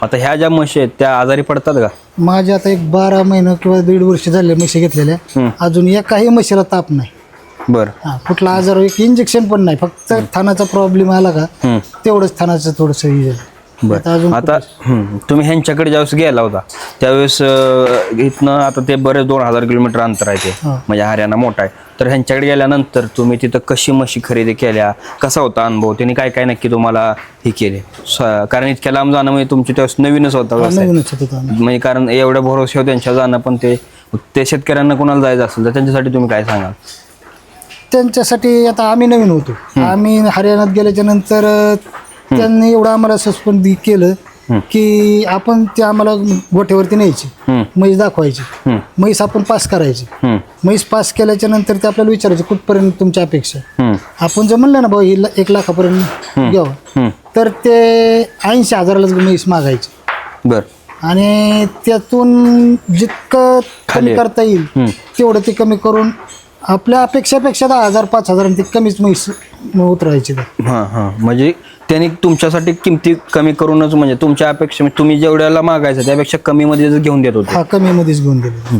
आता ह्या ज्या म्हशी आहेत त्या आजारी पडतात का? माझ्या आता एक 12 महिने किंवा 1.5 वर्ष झाले म्हशी घेतलेल्या, अजून एकाही म्हशीला ताप नाही. बरं. हा, कुठला आजार, एक इंजेक्शन पण नाही, फक्त थानाचा प्रॉब्लेम आला का तेवढंच थानाचं थोडंसं हे झालं. बरं. आता तुम्ही ह्यांच्याकडे ज्यावेळेस गेला होता त्यावेळेस इथनं आता ते बरेच 2000 किलोमीटर अंतर आहे ते, म्हणजे हरियाणा मोठा आहे. तर ह्यांच्याकडे गेल्यानंतर तुम्ही तिथं कशी म्हशी खरेदी केल्या, कसा होता अनुभव, त्यांनी काय काय नक्की तुम्हाला हे केले? कारण इतक्या लांब जाणं म्हणजे तुमची त्यावेळेस नवीनच होता व्यवसाय. नवीनच होतं आम्ही. म्हणजे कारण एवढ्या भरोश्यावर त्यांच्या जाणं, पण ते शेतकऱ्यांना कोणाला जायचं असेल तर त्यांच्यासाठी तुम्ही काय सांगाल? त्यांच्यासाठी आता आम्ही नवीन होतो, आम्ही हरियाणात गेल्याच्या नंतर त्यांनी एवढं आम्हाला सस्पेंड केलं की आपण ते आम्हाला गोठ्यावरती न्यायची, म्हैस दाखवायची, म्हैस आपण पास करायची. म्हैस पास केल्याच्या नंतर ते आपल्याला विचारायचे कुठपर्यंत तुमची अपेक्षा. आपण जर म्हणलं ना भाऊ ही 1 लाखापर्यंत घ्यावं, तर ते 80,000ला म्हैस मागायची. बरं. आणि त्यातून जितकं कमी करता येईल तेवढं ते कमी करून आपल्या अपेक्षापेक्षा 10,000 5,000 ते कमीच म्हैस उतरायची. म्हणजे त्यांनी तुमच्यासाठी किमती कमी करूनच, म्हणजे तुमच्या अपेक्षा तुम्ही जेवढ्याला मागायचं त्यापेक्षा कमी मध्ये घेऊन देत होते. कमी मध्येच घेऊन दिले.